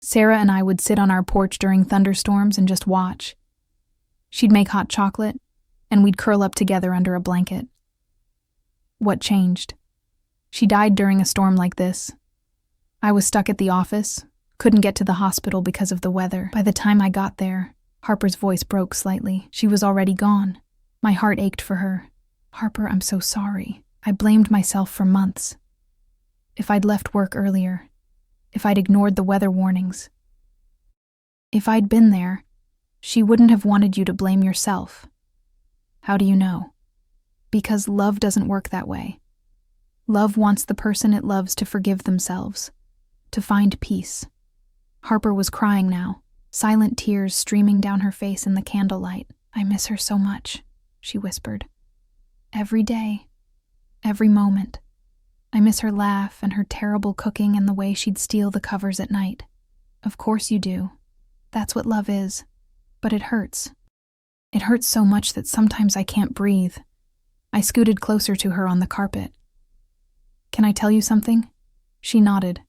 "Sarah and I would sit on our porch during thunderstorms and just watch. She'd make hot chocolate, and we'd curl up together under a blanket." What changed? She died during a storm like this. I was stuck at the office, couldn't get to the hospital because of the weather. By the time I got there, Harper's voice broke slightly. She was already gone. My heart ached for her. "Harper, I'm so sorry. I blamed myself for months. If I'd left work earlier, if I'd ignored the weather warnings, if I'd been there, she wouldn't have wanted you to blame yourself." "How do you know?" "Because love doesn't work that way. Love wants the person it loves to forgive themselves, to find peace." Harper was crying now, silent tears streaming down her face in the candlelight. "I miss her so much," she whispered. "Every day, every moment. I miss her laugh and her terrible cooking and the way she'd steal the covers at night." "Of course you do. That's what love is. But it hurts. It hurts so much that sometimes I can't breathe." I scooted closer to her on the carpet. "Can I tell you something?" She nodded.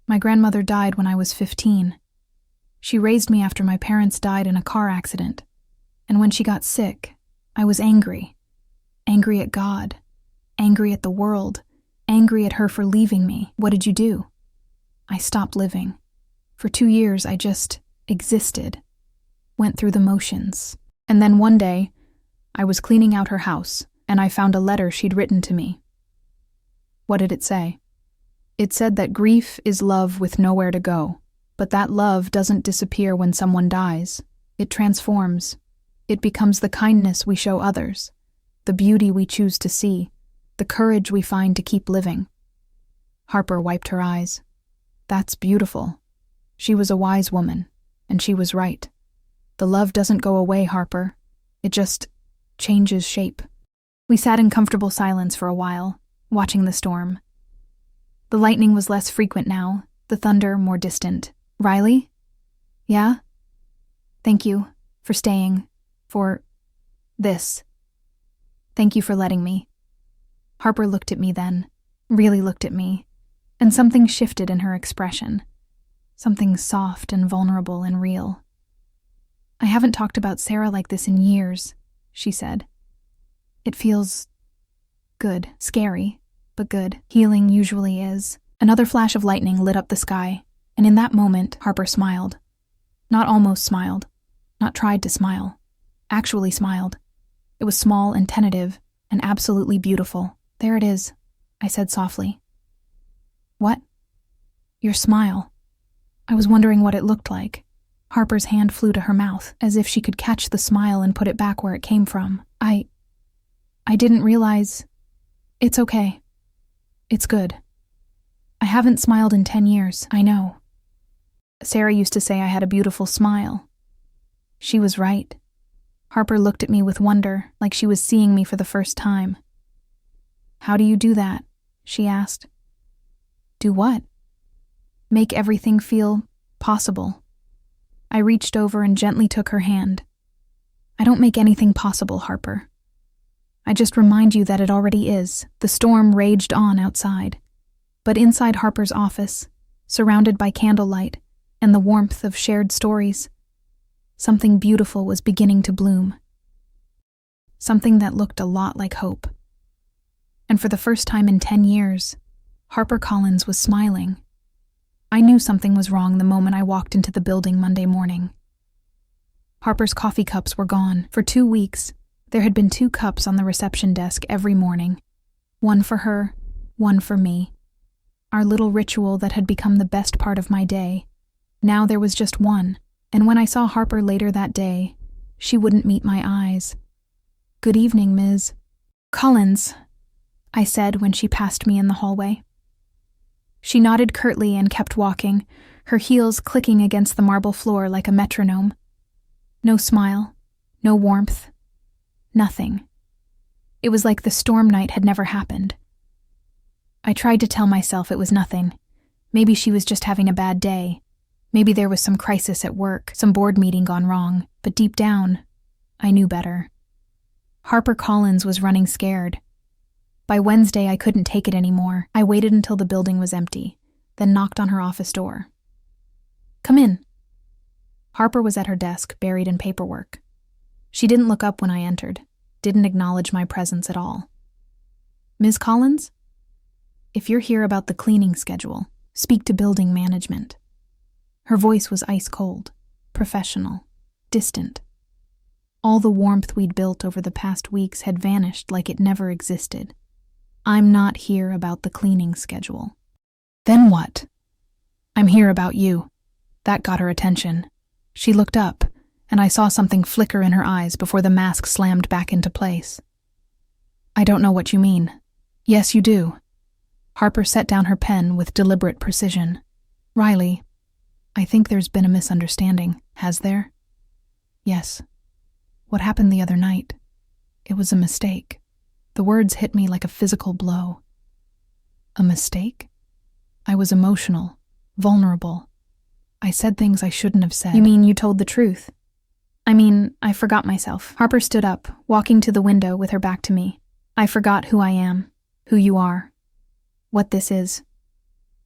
"My grandmother died when I was 15. She raised me after my parents died in a car accident. And when she got sick, I was angry. Angry at God. Angry at the world. Angry at her for leaving me. What did you do?" "I stopped living. For 2 years, I just existed. Went through the motions. And then one day, I was cleaning out her house, and I found a letter she'd written to me." "What did it say?" "It said that grief is love with nowhere to go, but that love doesn't disappear when someone dies. It transforms. It becomes the kindness we show others, the beauty we choose to see, the courage we find to keep living." Harper wiped her eyes. "That's beautiful." She was a wise woman, and she was right. The love doesn't go away, Harper. It just changes shape. We sat in comfortable silence for a while, watching the storm. The lightning was less frequent now, the thunder more distant. "Riley?" "Yeah?" "Thank you for staying, for this. Thank you for letting me." Harper looked at me then, really looked at me, and something shifted in her expression. Something soft and vulnerable and real. "I haven't talked about Sarah like this in years," she said. "It feels good, scary, but good. Healing usually is." Another flash of lightning lit up the sky, and in that moment, Harper smiled. Not almost smiled, not tried to smile. Actually smiled. It was small and tentative, and absolutely beautiful. "There it is," I said softly. "What?" "Your smile." I was wondering what it looked like. Harper's hand flew to her mouth, as if she could catch the smile and put it back where it came from. I didn't realize. It's okay. It's good. I haven't smiled in 10 years, I know. Sarah used to say I had a beautiful smile. She was right. Harper looked at me with wonder, like she was seeing me for the first time. "How do you do that?" she asked. "Do what?" "Make everything feel possible." I reached over and gently took her hand. "I don't make anything possible, Harper. I just remind you that it already is." The storm raged on outside, but inside Harper's office, surrounded by candlelight and the warmth of shared stories, something beautiful was beginning to bloom. Something that looked a lot like hope. And for the first time in 10 years, Harper Collins was smiling. I knew something was wrong the moment I walked into the building Monday morning. Harper's coffee cups were gone. For 2 weeks, There had been 2 cups on the reception desk every morning. One for her, one for me. Our little ritual that had become the best part of my day. Now there was just one, and when I saw Harper later that day, she wouldn't meet my eyes. "Good evening, Ms. Collins," I said when she passed me in the hallway. She nodded curtly and kept walking, her heels clicking against the marble floor like a metronome. No smile, no warmth, nothing. It was like the storm night had never happened. I tried to tell myself it was nothing. Maybe she was just having a bad day. Maybe there was some crisis at work, some board meeting gone wrong, but deep down, I knew better. Harper Collins was running scared. By Wednesday, I couldn't take it anymore. I waited until the building was empty, then knocked on her office door. "Come in." Harper was at her desk, buried in paperwork. She didn't look up when I entered, didn't acknowledge my presence at all. "Ms. Collins? If you're here about the cleaning schedule, speak to building management." Her voice was ice cold, professional, distant. All the warmth we'd built over the past weeks had vanished like it never existed. "I'm not here about the cleaning schedule." "Then what?" "I'm here about you." That got her attention. She looked up, and I saw something flicker in her eyes before the mask slammed back into place. "I don't know what you mean." "Yes, you do." Harper set down her pen with deliberate precision. "Riley, I think there's been a misunderstanding, has there?" "Yes. What happened the other night? It was a mistake." The words hit me like a physical blow. A mistake? I was emotional, vulnerable. I said things I shouldn't have said. "You mean you told the truth?" I forgot myself." Harper stood up, walking to the window with her back to me. "I forgot who I am, who you are, what this is."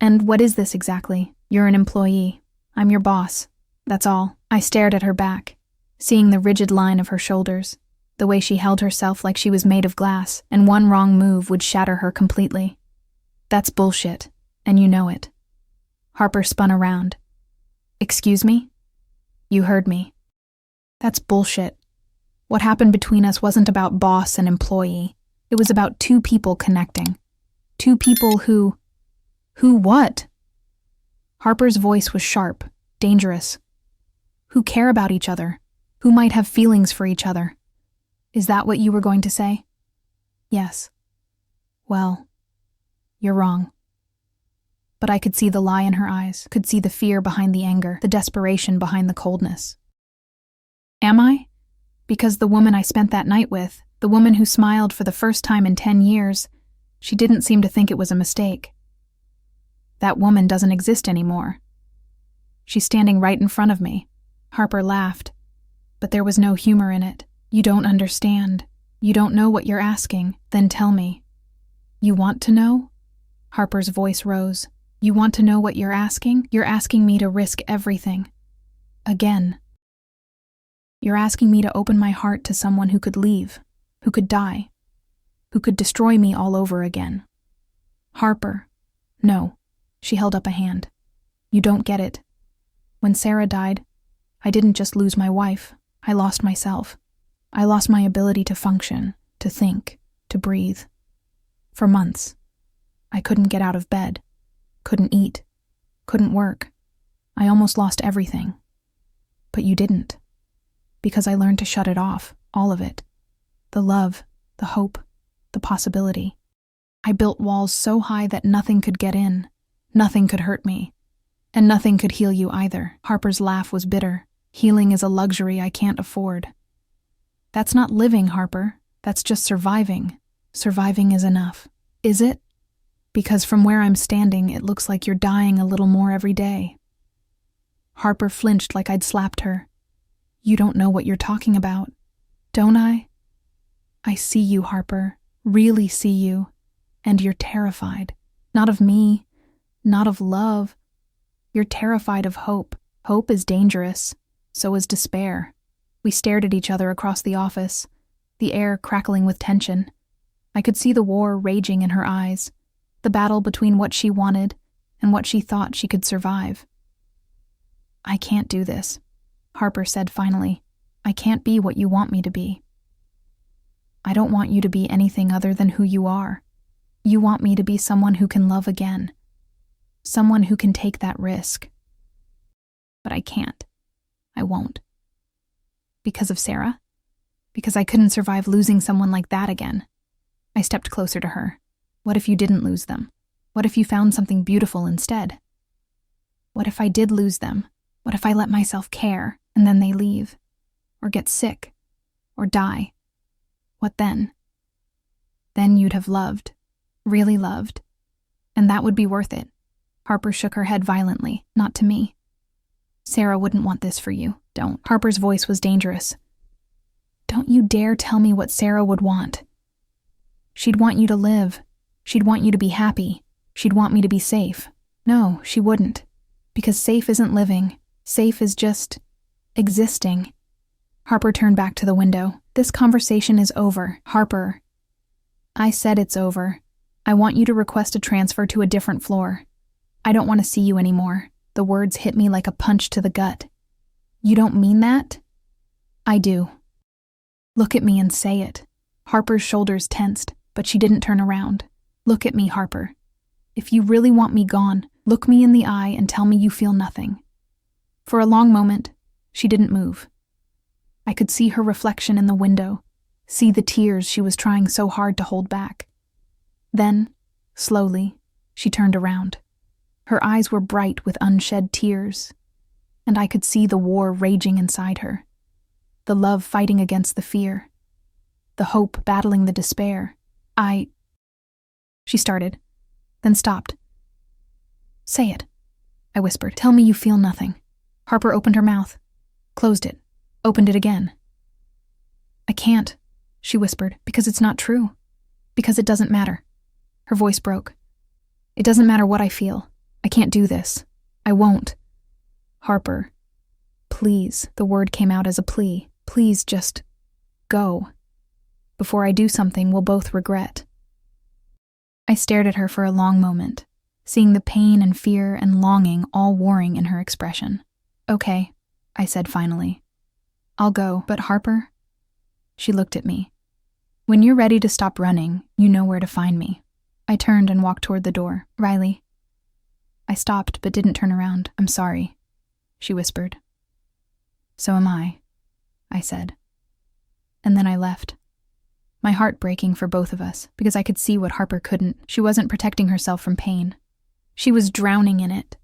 "And what is this exactly? You're an employee. I'm your boss. That's all." I stared at her back, seeing the rigid line of her shoulders, the way she held herself like she was made of glass, and one wrong move would shatter her completely. "That's bullshit, and you know it." Harper spun around. "Excuse me?" "You heard me." "That's bullshit. What happened between us wasn't about boss and employee. It was about 2 people connecting. 2 people who... Who what?" Harper's voice was sharp, dangerous. "Who care about each other, who might have feelings for each other." "Is that what you were going to say?" "Yes." "Well, you're wrong." But I could see the lie in her eyes, could see the fear behind the anger, the desperation behind the coldness. "Am I? Because the woman I spent that night with, the woman who smiled for the first time in 10 years, she didn't seem to think it was a mistake. That woman doesn't exist anymore. She's standing right in front of me." Harper laughed, but there was no humor in it. "You don't understand. You don't know what you're asking. Then tell me." "You want to know?" Harper's voice rose. "You want to know what you're asking? You're asking me to risk everything. Again. You're asking me to open my heart to someone who could leave, who could die, who could destroy me all over again." "Harper, no." She held up a hand. "You don't get it. When Sarah died, I didn't just lose my wife. I lost myself. I lost my ability to function, to think, to breathe. For months, I couldn't get out of bed, couldn't eat, couldn't work. I almost lost everything. But you didn't. Because I learned to shut it off, all of it. The love, the hope, the possibility. I built walls so high that nothing could get in, nothing could hurt me, and nothing could heal you either." Harper's laugh was bitter. "Healing is a luxury I can't afford." "That's not living, Harper. That's just surviving. Surviving is enough." "Is it? Because from where I'm standing, it looks like you're dying a little more every day." Harper flinched like I'd slapped her. "You don't know what you're talking about." "Don't I?" "I see you, Harper. Really see you. And you're terrified. Not of me. Not of love. You're terrified of hope. Hope is dangerous. So is despair." We stared at each other across the office, the air crackling with tension. I could see the war raging in her eyes, the battle between what she wanted and what she thought she could survive. "I can't do this," Harper said finally. "I can't be what you want me to be." I don't want you to be anything other than who you are. You want me to be someone who can love again. Someone who can take that risk. But I can't. I won't. Because of Sarah? Because I couldn't survive losing someone like that again. I stepped closer to her. What if you didn't lose them? What if you found something beautiful instead? What if I did lose them? What if I let myself care, and then they leave? Or get sick? Or die? What then? Then you'd have loved. Really loved. And that would be worth it. Harper shook her head violently, not to me. Sarah wouldn't want this for you. Don't. Harper's voice was dangerous. Don't you dare tell me what Sarah would want. She'd want you to live. She'd want you to be happy. She'd want me to be safe. No, she wouldn't. Because safe isn't living. Safe is just existing. Harper turned back to the window. This conversation is over. Harper. I said it's over. I want you to request a transfer to a different floor. I don't want to see you anymore. The words hit me like a punch to the gut. You don't mean that? I do. Look at me and say it. Harper's shoulders tensed, but she didn't turn around. Look at me, Harper. If you really want me gone, look me in the eye and tell me you feel nothing. For a long moment, she didn't move. I could see her reflection in the window, see the tears she was trying so hard to hold back. Then, slowly, she turned around. Her eyes were bright with unshed tears, and I could see the war raging inside her, the love fighting against the fear, the hope battling the despair. She started, then stopped. Say it, I whispered. Tell me you feel nothing. Harper opened her mouth, closed it, opened it again. I can't, she whispered, because it's not true. Because it doesn't matter. Her voice broke. It doesn't matter what I feel. I can't do this. I won't. Harper, please, the word came out as a plea. Please just go. Before I do something we'll both regret. I stared at her for a long moment, seeing the pain and fear and longing all warring in her expression. Okay, I said finally. I'll go, but Harper? She looked at me. When you're ready to stop running, you know where to find me. I turned and walked toward the door. Riley. I stopped but didn't turn around. I'm sorry, she whispered. So am I said. And then I left. My heart breaking for both of us, because I could see what Harper couldn't. She wasn't protecting herself from pain. She was drowning in it.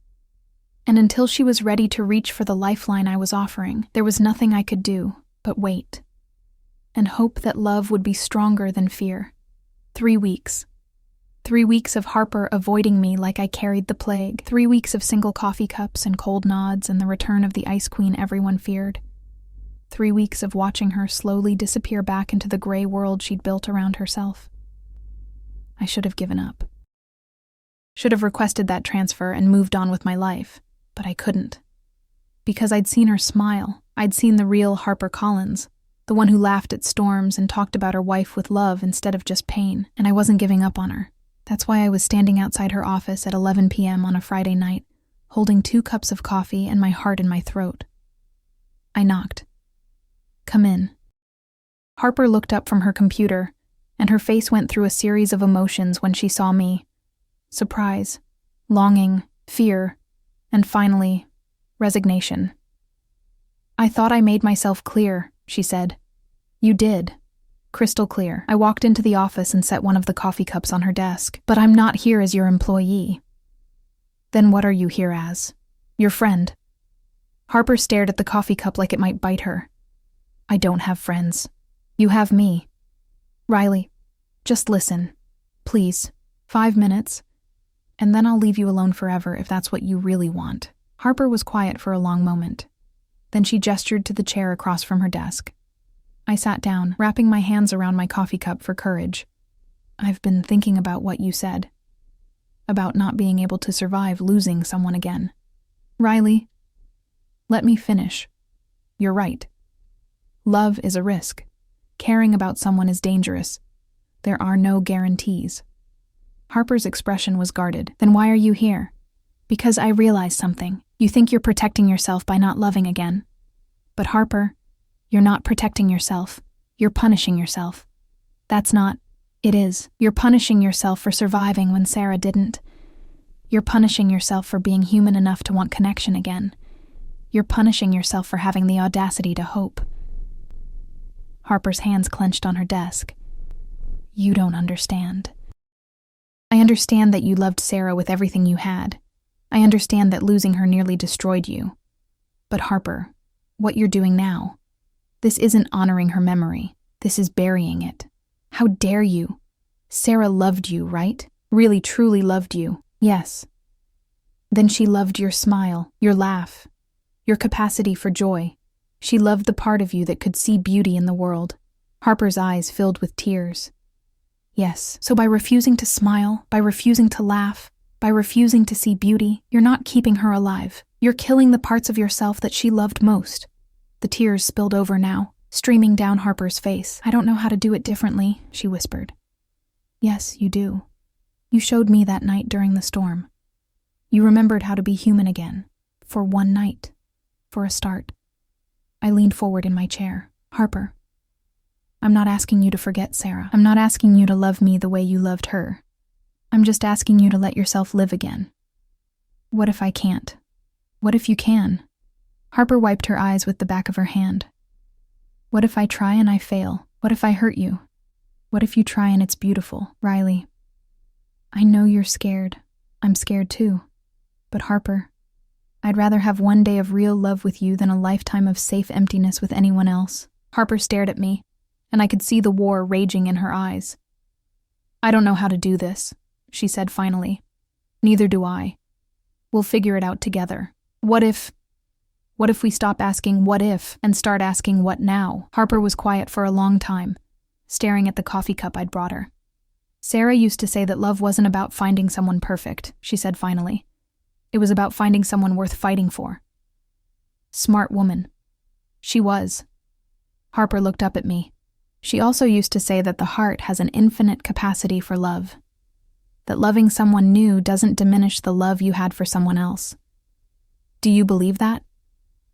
And until she was ready to reach for the lifeline I was offering, there was nothing I could do but wait. And hope that love would be stronger than fear. 3 weeks. 3 weeks of Harper avoiding me like I carried the plague. 3 weeks of single coffee cups and cold nods and the return of the ice queen everyone feared. 3 weeks of watching her slowly disappear back into the gray world she'd built around herself. I should have given up. Should have requested that transfer and moved on with my life, but I couldn't. Because I'd seen her smile. I'd seen the real Harper Collins, the one who laughed at storms and talked about her wife with love instead of just pain, and I wasn't giving up on her. That's why I was standing outside her office at 11 p.m. on a Friday night, holding 2 cups of coffee and my heart in my throat. I knocked. Come in. Harper looked up from her computer, and her face went through a series of emotions when she saw me. Surprise, longing, fear, and finally, resignation. I thought I made myself clear, she said. You did. Crystal clear. I walked into the office and set one of the coffee cups on her desk. But I'm not here as your employee. Then what are you here as? Your friend. Harper stared at the coffee cup like it might bite her. I don't have friends. You have me. Riley, just listen. Please. 5 minutes. And then I'll leave you alone forever if that's what you really want. Harper was quiet for a long moment. Then she gestured to the chair across from her desk. I sat down, wrapping my hands around my coffee cup for courage. I've been thinking about what you said. About not being able to survive losing someone again. Riley, let me finish. You're right. Love is a risk. Caring about someone is dangerous. There are no guarantees. Harper's expression was guarded. Then why are you here? Because I realized something. You think you're protecting yourself by not loving again. But Harper, you're not protecting yourself. You're punishing yourself. That's not. It is. You're punishing yourself for surviving when Sarah didn't. You're punishing yourself for being human enough to want connection again. You're punishing yourself for having the audacity to hope. Harper's hands clenched on her desk. You don't understand. I understand that you loved Sarah with everything you had. I understand that losing her nearly destroyed you. But Harper, what you're doing now, this isn't honoring her memory. This is burying it. How dare you? Sarah loved you, right? Really, truly loved you. Yes. Then she loved your smile, your laugh, your capacity for joy. She loved the part of you that could see beauty in the world. Harper's eyes filled with tears. Yes, so by refusing to smile, by refusing to laugh, by refusing to see beauty, you're not keeping her alive. You're killing the parts of yourself that she loved most. The tears spilled over now, streaming down Harper's face. I don't know how to do it differently, she whispered. Yes, you do. You showed me that night during the storm. You remembered how to be human again. For one night. For a start. I leaned forward in my chair. Harper, I'm not asking you to forget Sarah. I'm not asking you to love me the way you loved her. I'm just asking you to let yourself live again. What if I can't? What if you can? Harper wiped her eyes with the back of her hand. What if I try and I fail? What if I hurt you? What if you try and it's beautiful? Riley, I know you're scared. I'm scared too. But Harper, I'd rather have one day of real love with you than a lifetime of safe emptiness with anyone else. Harper stared at me, and I could see the war raging in her eyes. I don't know how to do this, she said finally. Neither do I. We'll figure it out together. What if we stop asking what if and start asking what now? Harper was quiet for a long time, staring at the coffee cup I'd brought her. Sarah used to say that love wasn't about finding someone perfect, she said finally. It was about finding someone worth fighting for. Smart woman. She was. Harper looked up at me. She also used to say that the heart has an infinite capacity for love. That loving someone new doesn't diminish the love you had for someone else. Do you believe that?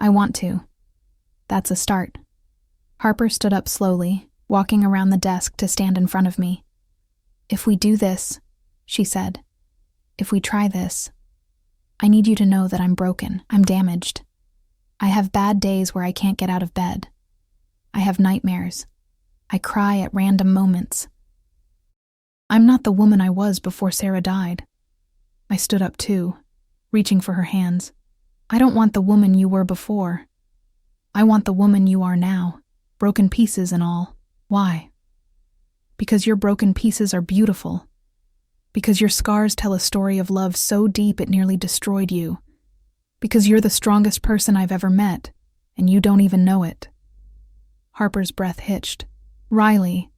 I want to. That's a start. Harper stood up slowly, walking around the desk to stand in front of me. If we do this, she said, if we try this, I need you to know that I'm broken. I'm damaged. I have bad days where I can't get out of bed. I have nightmares. I cry at random moments. I'm not the woman I was before Sarah died. I stood up too, reaching for her hands. I don't want the woman you were before. I want the woman you are now, broken pieces and all. Why? Because your broken pieces are beautiful. Because your scars tell a story of love so deep it nearly destroyed you. Because you're the strongest person I've ever met, and you don't even know it. Harper's breath hitched. Riley.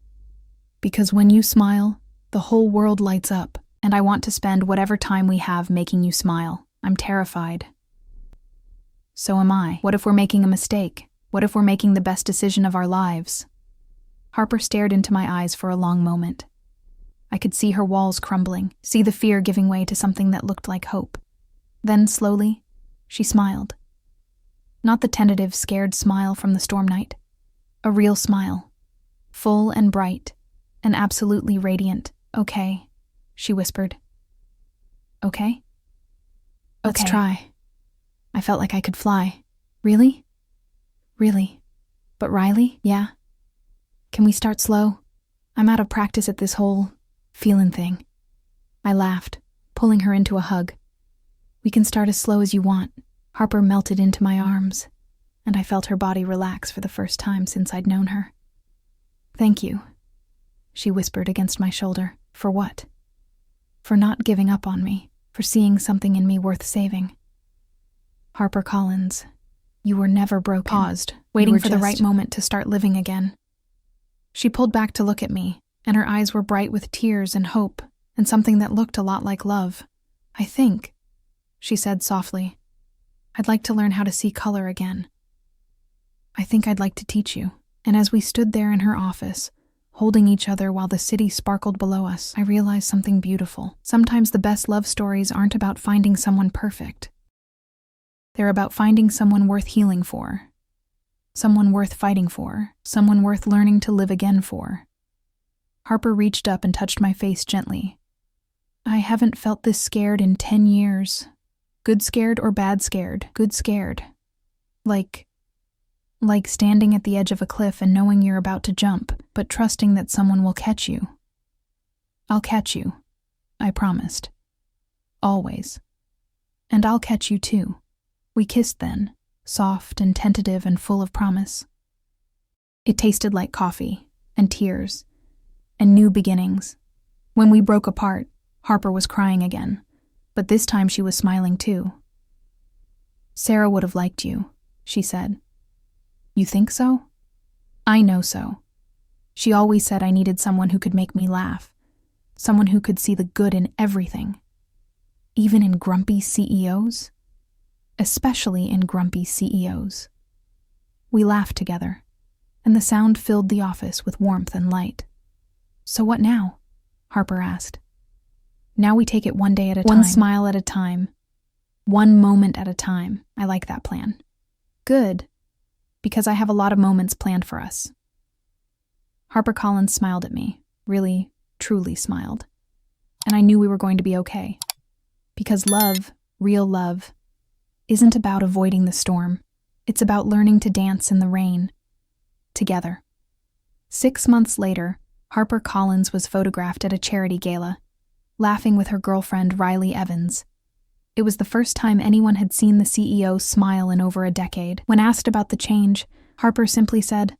Because when you smile, the whole world lights up, and I want to spend whatever time we have making you smile. I'm terrified. So am I. What if we're making a mistake? What if we're making the best decision of our lives? Harper stared into my eyes for a long moment. I could see her walls crumbling, see the fear giving way to something that looked like hope. Then, slowly, she smiled. Not the tentative, scared smile from the storm night. A real smile. Full and bright, and absolutely radiant. Okay, she whispered. Okay? Let's try. I felt like I could fly. Really? Really. But Riley? Yeah? Can we start slow? I'm out of practice at this whole feelin' thing. I laughed, pulling her into a hug. We can start as slow as you want. Harper melted into my arms, and I felt her body relax for the first time since I'd known her. Thank you, she whispered against my shoulder. For what? For not giving up on me, for seeing something in me worth saving. Harper Collins, you were never broken. Paused, waiting for the right moment to start living again. She pulled back to look at me, and her eyes were bright with tears and hope, and something that looked a lot like love. I think, she said softly, I'd like to learn how to see color again. I think I'd like to teach you. And as we stood there in her office, holding each other while the city sparkled below us, I realized something beautiful. Sometimes the best love stories aren't about finding someone perfect. They're about finding someone worth healing for, someone worth fighting for, someone worth learning to live again for. Harper reached up and touched my face gently. I haven't felt this scared in 10 years. Good scared or bad scared? Good scared. Like standing at the edge of a cliff and knowing you're about to jump, but trusting that someone will catch you. I'll catch you, I promised. Always. And I'll catch you too. We kissed then, soft and tentative and full of promise. It tasted like coffee, and tears, and new beginnings. When we broke apart, Harper was crying again, but this time she was smiling too. Sarah would have liked you, she said. You think so? I know so. She always said I needed someone who could make me laugh, someone who could see the good in everything, even in grumpy CEOs, especially in grumpy CEOs. We laughed together, and the sound filled the office with warmth and light. So what now? Harper asked. Now we take it one day at a time. One smile at a time. One moment at a time. I like that plan. Good, because I have a lot of moments planned for us. Harper Collins smiled at me, really, truly smiled. And I knew we were going to be okay. Because love, real love, isn't about avoiding the storm. It's about learning to dance in the rain. Together. 6 months later, Harper Collins was photographed at a charity gala, laughing with her girlfriend Riley Evans. It was the first time anyone had seen the CEO smile in over a decade. When asked about the change, Harper simply said,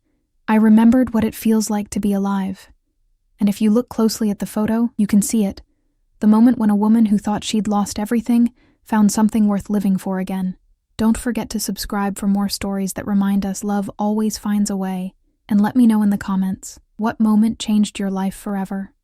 I remembered what it feels like to be alive. And if you look closely at the photo, you can see it. The moment when a woman who thought she'd lost everything found something worth living for again. Don't forget to subscribe for more stories that remind us love always finds a way. And let me know in the comments, what moment changed your life forever?